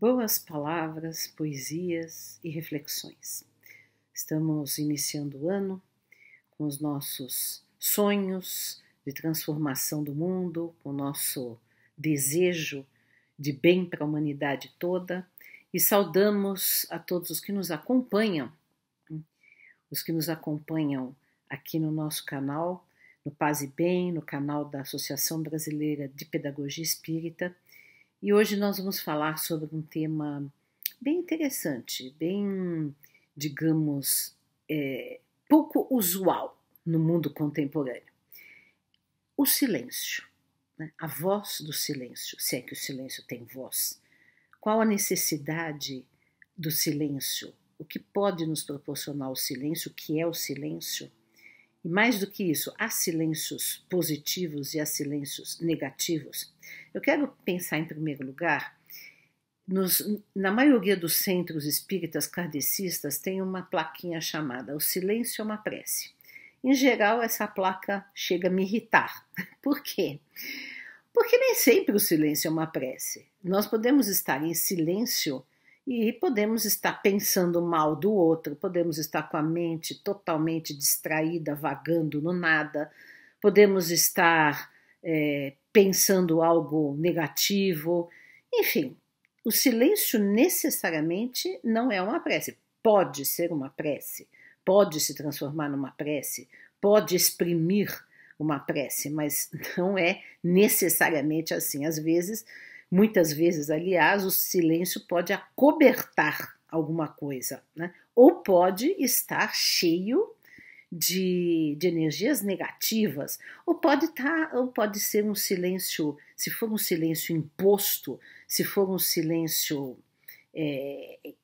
Boas palavras, poesias e reflexões. Estamos iniciando o ano com os nossos sonhos de transformação do mundo, com o nosso desejo de bem para a humanidade toda e saudamos a todos os que nos acompanham aqui no nosso canal, no Paz e Bem, no canal da Associação Brasileira de Pedagogia Espírita. E hoje nós vamos falar sobre um tema bem interessante, bem, digamos, pouco usual no mundo contemporâneo. O silêncio, né? A voz do silêncio, se é que o silêncio tem voz. Qual a necessidade do silêncio? O que pode nos proporcionar o silêncio? O que é o silêncio? E mais do que isso, há silêncios positivos e há silêncios negativos. Eu quero pensar, em primeiro lugar, na maioria dos centros espíritas kardecistas tem uma plaquinha chamada "O silêncio é uma prece". Em geral, essa placa chega a me irritar. Por quê? Porque nem sempre o silêncio é uma prece. Nós podemos estar em silêncio e podemos estar pensando mal do outro, podemos estar com a mente totalmente distraída, vagando no nada, podemos estar pensando algo negativo. Enfim, o silêncio necessariamente não é uma prece. Pode ser uma prece, pode se transformar numa prece, pode exprimir uma prece, mas não é necessariamente assim. Muitas vezes, aliás, o silêncio pode acobertar alguma coisa, né? Ou pode estar cheio de energias negativas, ou pode ser um silêncio, se for um silêncio imposto, se for um silêncio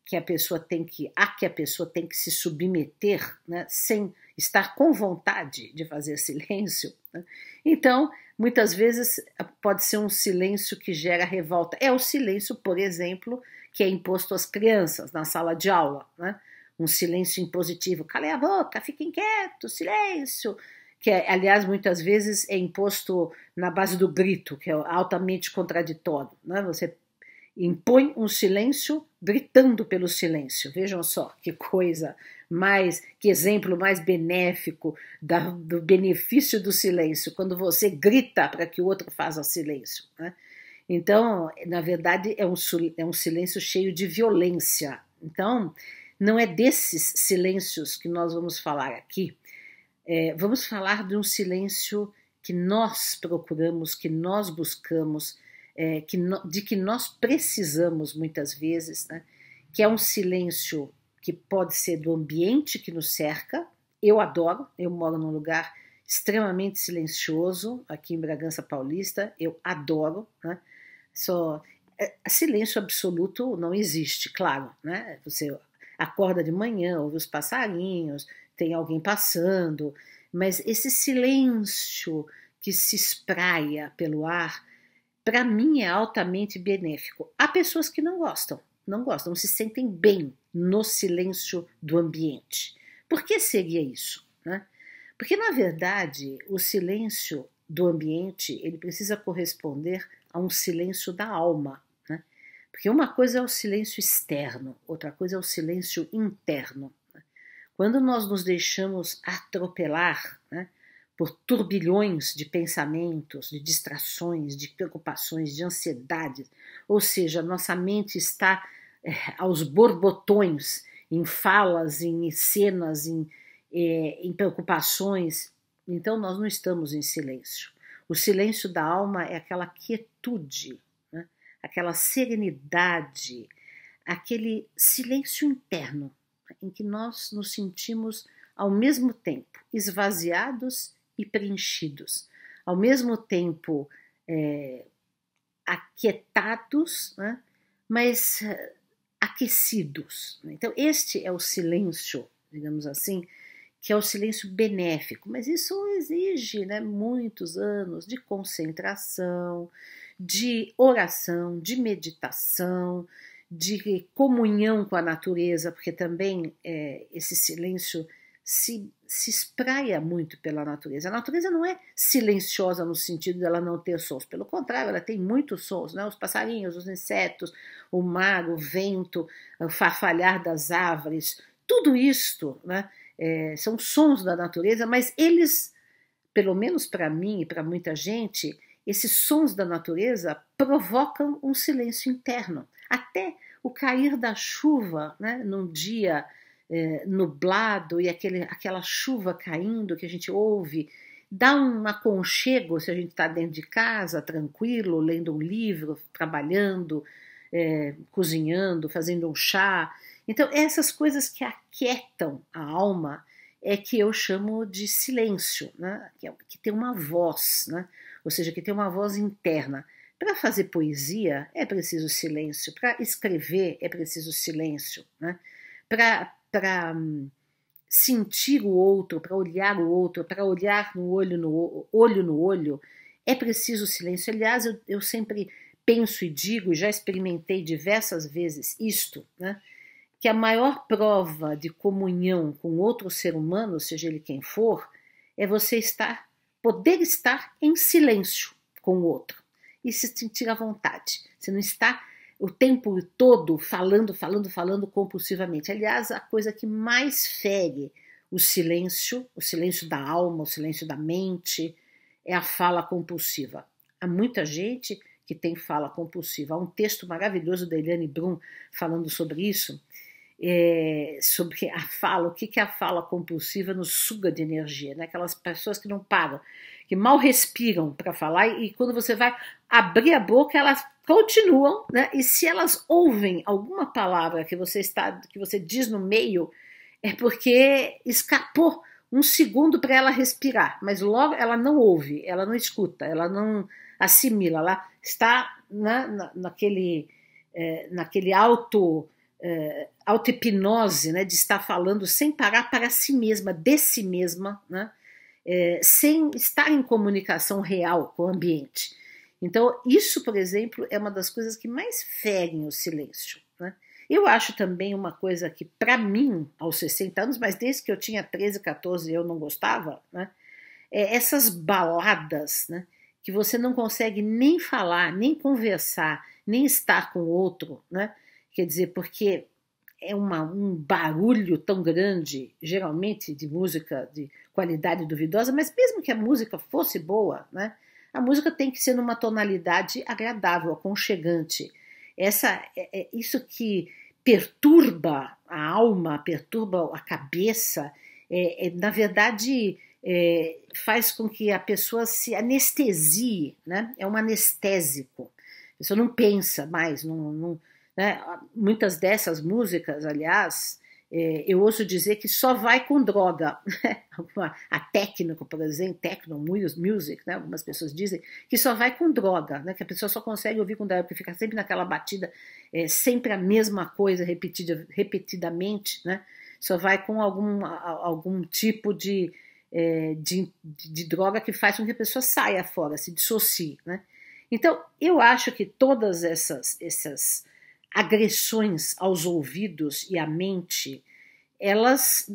que a pessoa tem que se submeter, né, sem estar com vontade de fazer silêncio, né? Então, muitas vezes pode ser um silêncio que gera revolta. É o silêncio, por exemplo, que é imposto às crianças na sala de aula, né? Um silêncio impositivo. Calem a boca, fiquem quietos, silêncio. Que, aliás, muitas vezes é imposto na base do grito, que é altamente contraditório, né? Você impõe um silêncio gritando pelo silêncio. Vejam só que coisa que exemplo mais benéfico do benefício do silêncio, quando você grita para que o outro faça silêncio, né? Então, na verdade, é um silêncio cheio de violência. Então, não é desses silêncios que nós vamos falar aqui. Vamos falar de um silêncio que nós procuramos, que nós buscamos, de que nós precisamos muitas vezes, né? Que é um silêncio que pode ser do ambiente que nos cerca. Eu adoro, eu moro num lugar extremamente silencioso, aqui em Bragança Paulista, eu adoro, né? Silêncio absoluto não existe, claro, né? Você acorda de manhã, ouve os passarinhos, tem alguém passando, mas esse silêncio que se espraia pelo ar, para mim é altamente benéfico. Há pessoas que não se sentem bem no silêncio do ambiente. Por que seria isso, né? Porque, na verdade, o silêncio do ambiente ele precisa corresponder a um silêncio da alma, né? Porque uma coisa é o silêncio externo, outra coisa é o silêncio interno. Né? Quando nós nos deixamos atropelar, né, por turbilhões de pensamentos, de distrações, de preocupações, de ansiedades, ou seja, nossa mente está aos borbotões, em falas, em cenas, em preocupações, então nós não estamos em silêncio. O silêncio da alma é aquela quietude, né? Aquela serenidade, aquele silêncio interno, em que nós nos sentimos ao mesmo tempo esvaziados e preenchidos, ao mesmo tempo aquietados, né? Mas aquecidos. Então, este é o silêncio, digamos assim, que é o silêncio benéfico, mas isso exige, né, muitos anos de concentração, de oração, de meditação, de comunhão com a natureza, porque também esse silêncio se espraia muito pela natureza. A natureza não é silenciosa no sentido dela não ter sons, pelo contrário, ela tem muitos sons, né? Os passarinhos, os insetos, o mar, o vento, o farfalhar das árvores, tudo isto, né? São sons da natureza, mas eles, pelo menos para mim e para muita gente, esses sons da natureza provocam um silêncio interno. Até o cair da chuva, né, num dia nublado e aquela chuva caindo que a gente ouve, dá um aconchego se a gente está dentro de casa, tranquilo, lendo um livro, trabalhando, cozinhando, fazendo um chá. Então, essas coisas que aquietam a alma é que eu chamo de silêncio, né? Que tem uma voz, né? Ou seja, que tem uma voz interna. Para fazer poesia é preciso silêncio, para escrever é preciso silêncio, né? Para sentir o outro, para olhar o outro, para olhar no olho, é preciso silêncio. Aliás, eu sempre penso e digo, já experimentei diversas vezes isto, né? Que a maior prova de comunhão com outro ser humano, seja ele quem for, é você poder estar em silêncio com o outro e se sentir à vontade. Você não está o tempo todo falando compulsivamente. Aliás, a coisa que mais fere o silêncio da alma, o silêncio da mente, é a fala compulsiva. Há muita gente que tem fala compulsiva. Há um texto maravilhoso da Eliane Brum falando sobre isso, sobre a fala, o que a fala compulsiva nos suga de energia, né? Aquelas pessoas que não param, que mal respiram para falar e quando você vai abrir a boca elas continuam, né? E se elas ouvem alguma palavra que você diz no meio, é porque escapou um segundo para ela respirar, mas logo ela não ouve, ela não escuta, ela não assimila, ela está, né, naquele auto-hipnose, né, de estar falando sem parar para si mesma, de si mesma, né, sem estar em comunicação real com o ambiente. Então, isso, por exemplo, é uma das coisas que mais ferem o silêncio, né? Eu acho também uma coisa que, para mim, aos 60 anos, mas desde que eu tinha 13, 14 eu não gostava, né, essas baladas, né, que você não consegue nem falar, nem conversar, nem estar com o outro, né? Quer dizer, porque é um barulho tão grande, geralmente de música de qualidade duvidosa, mas mesmo que a música fosse boa, né, a música tem que ser numa tonalidade agradável, aconchegante. Isso que perturba a alma, perturba a cabeça, na verdade faz com que a pessoa se anestesie, né? É um anestésico. A pessoa não pensa mais, né? Muitas dessas músicas, aliás, eu ouço dizer que só vai com droga. A técnico, por exemplo, techno music, né? Algumas pessoas dizem que só vai com droga, né? Que a pessoa só consegue ouvir com droga, porque fica sempre naquela batida, sempre a mesma coisa repetidamente, né? Só vai com algum tipo de droga que faz com que a pessoa saia fora, se dissocie, né? Então, eu acho que todas essas agressões aos ouvidos e à mente, elas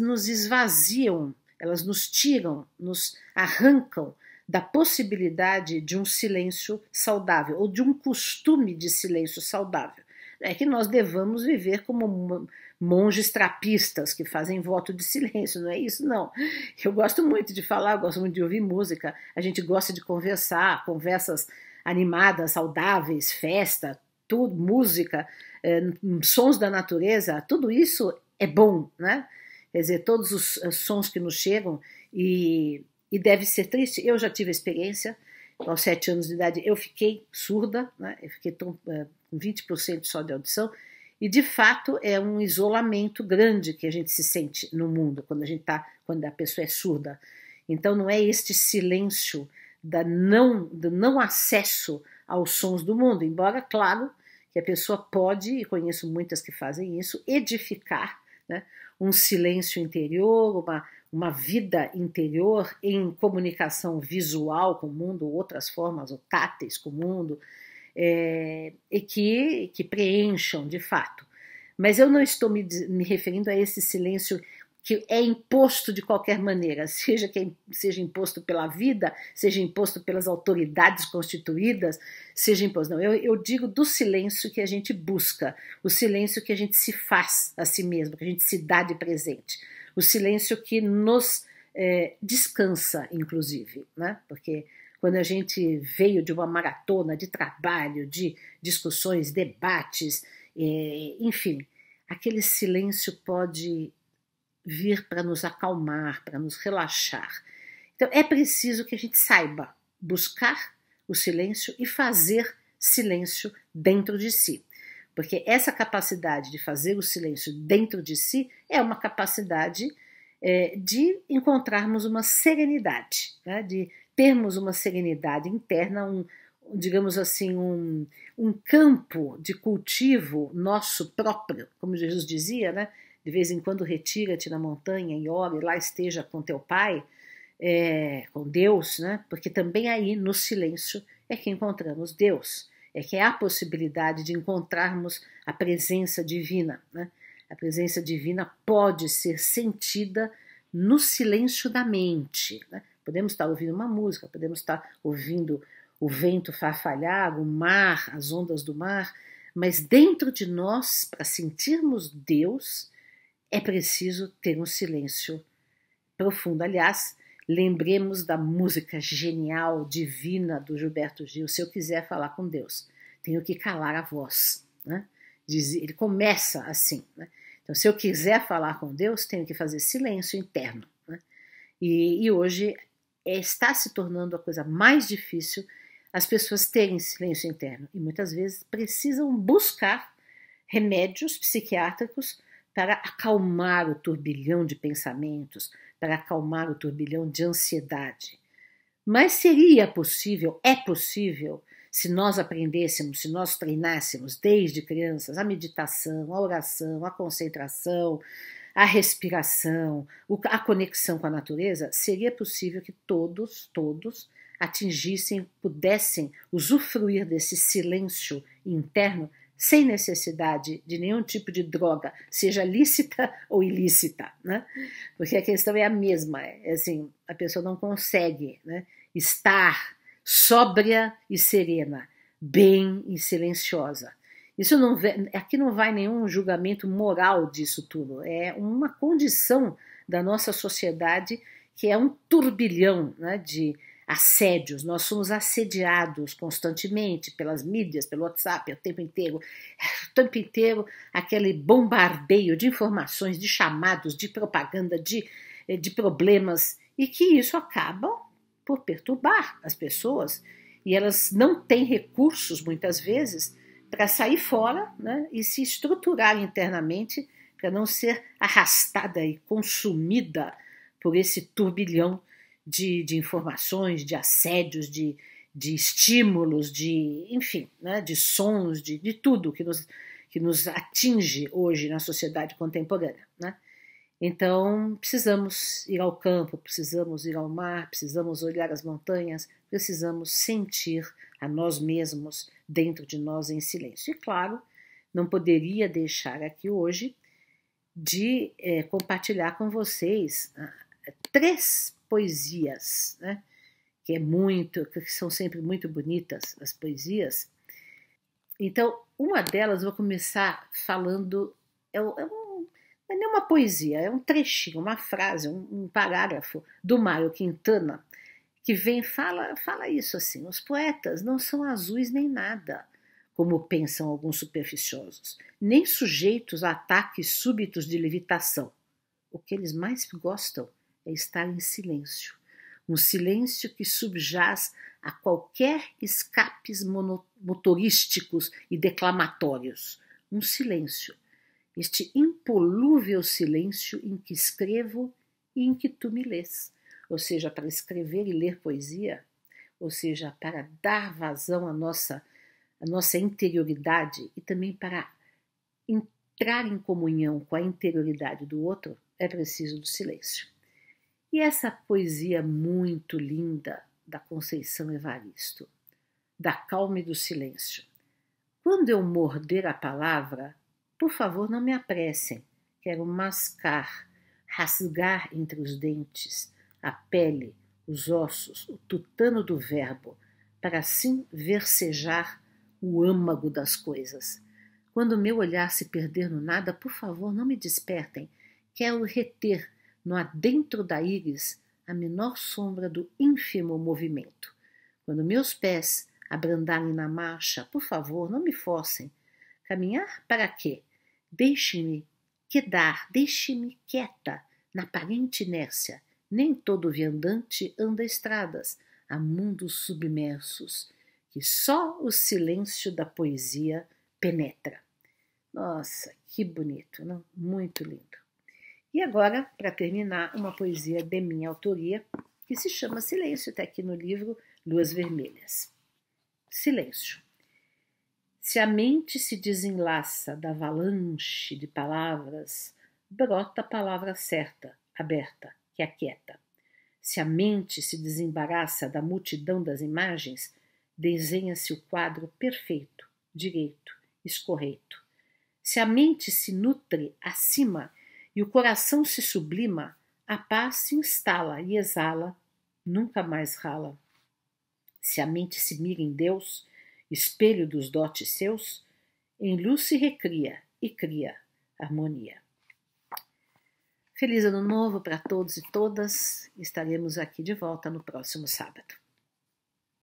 nos esvaziam, elas nos tiram, nos arrancam da possibilidade de um silêncio saudável, ou de um costume de silêncio saudável. É que nós devamos viver como monges trapistas que fazem voto de silêncio, não é isso? Não. Eu gosto muito de falar, eu gosto muito de ouvir música, a gente gosta de conversar, conversas animadas, saudáveis, festa, tudo, música, sons da natureza, tudo isso é bom, né? Quer dizer, todos os sons que nos chegam e deve ser triste. Eu já tive a experiência, aos 7 anos de idade eu fiquei surda, né? Eu fiquei com 20% só de audição, e de fato é um isolamento grande que a gente se sente no mundo quando a pessoa é surda. Então não é este silêncio do não acesso aos sons do mundo, embora, claro, que a pessoa pode, e conheço muitas que fazem isso, edificar, né, um silêncio interior, uma vida interior em comunicação visual com o mundo, outras formas, ou táteis com o mundo, e que preencham de fato. Mas eu não estou me referindo a esse silêncio que é imposto de qualquer maneira, seja imposto pela vida, seja imposto pelas autoridades constituídas, seja imposto. Não, eu digo do silêncio que a gente busca, o silêncio que a gente se faz a si mesmo, que a gente se dá de presente, o silêncio que nos descansa, inclusive, né? Porque quando a gente veio de uma maratona de trabalho, de discussões, debates, enfim, aquele silêncio pode vir para nos acalmar, para nos relaxar. Então é preciso que a gente saiba buscar o silêncio e fazer silêncio dentro de si. Porque essa capacidade de fazer o silêncio dentro de si é uma capacidade de encontrarmos uma serenidade, né? De termos uma serenidade interna, digamos assim, um campo de cultivo nosso próprio, como Jesus dizia, né? De vez em quando retira-te na montanha e ora, e lá esteja com teu Pai, com Deus, né? Porque também aí no silêncio é que encontramos Deus, é que há a possibilidade de encontrarmos a presença divina, né? A presença divina pode ser sentida no silêncio da mente, né? Podemos estar ouvindo uma música, podemos estar ouvindo o vento farfalhar, o mar, as ondas do mar, mas dentro de nós, para sentirmos Deus, é preciso ter um silêncio profundo. Aliás, lembremos da música genial, divina do Gilberto Gil, Se Eu Quiser Falar com Deus, tenho que calar a voz, né? Ele começa assim, né? Então, se eu quiser falar com Deus, tenho que fazer silêncio interno, né? E hoje está se tornando a coisa mais difícil as pessoas terem silêncio interno e muitas vezes precisam buscar remédios psiquiátricos para acalmar o turbilhão de pensamentos, para acalmar o turbilhão de ansiedade. Mas seria possível, é possível, se nós aprendêssemos, se nós treinássemos desde crianças a meditação, a oração, a concentração, a respiração, a conexão com a natureza, seria possível que todos atingissem, pudessem usufruir desse silêncio interno sem necessidade de nenhum tipo de droga, seja lícita ou ilícita, né? Porque a questão é a mesma, assim, a pessoa não consegue, né, estar sóbria e serena, bem e silenciosa. Isso não, aqui não vai nenhum julgamento moral disso tudo, é uma condição da nossa sociedade que é um turbilhão, né, de assédios. Nós somos assediados constantemente pelas mídias, pelo WhatsApp, o tempo inteiro aquele bombardeio de informações, de chamados, de propaganda, de problemas, e que isso acaba por perturbar as pessoas, e elas não têm recursos, muitas vezes, para sair fora, né, e se estruturar internamente para não ser arrastada e consumida por esse turbilhão de informações, de assédios, de estímulos, enfim, né, de sons, de tudo que nos atinge hoje na sociedade contemporânea, né? Então, precisamos ir ao campo, precisamos ir ao mar, precisamos olhar as montanhas, precisamos sentir a nós mesmos dentro de nós em silêncio. E, claro, não poderia deixar aqui hoje de compartilhar com vocês 3 poesias, né? Que são sempre muito bonitas, as poesias. Então, uma delas eu vou começar falando, não é nem uma poesia, é um trechinho, uma frase, um parágrafo do Mário Quintana, que fala isso assim: os poetas não são azuis nem nada, como pensam alguns superficiosos, nem sujeitos a ataques súbitos de levitação. O que eles mais gostam é estar em silêncio, um silêncio que subjaz a qualquer escapes motorísticos e declamatórios, um silêncio, este impolúvel silêncio em que escrevo e em que tu me lês, ou seja, para escrever e ler poesia, ou seja, para dar vazão à nossa interioridade e também para entrar em comunhão com a interioridade do outro, é preciso do silêncio. E essa poesia muito linda da Conceição Evaristo, da calma e do silêncio. Quando eu morder a palavra, por favor, não me apressem, quero mascar, rasgar entre os dentes a pele, os ossos, o tutano do verbo, para assim versejar o âmago das coisas. Quando meu olhar se perder no nada, por favor, não me despertem. Quero reter no adentro da íris a menor sombra do ínfimo movimento. Quando meus pés abrandarem na marcha, por favor, não me forcem. Caminhar para quê? Deixe-me quedar, deixe-me quieta na aparente inércia. Nem todo viandante anda estradas, há mundos submersos que só o silêncio da poesia penetra. Nossa, que bonito, não? Muito lindo. E agora, para terminar, uma poesia de minha autoria, que se chama Silêncio, está aqui no livro Luas Vermelhas. Silêncio. Se a mente se desenlaça da avalanche de palavras, brota a palavra certa, aberta, que aquieta. Se a mente se desembaraça da multidão das imagens, desenha-se o quadro perfeito, direito, escorreito. Se a mente se nutre acima e o coração se sublima, a paz se instala e exala, nunca mais rala. Se a mente se mira em Deus, espelho dos dotes seus, em luz se recria e cria harmonia. Feliz Ano Novo para todos e todas. Estaremos aqui de volta no próximo sábado.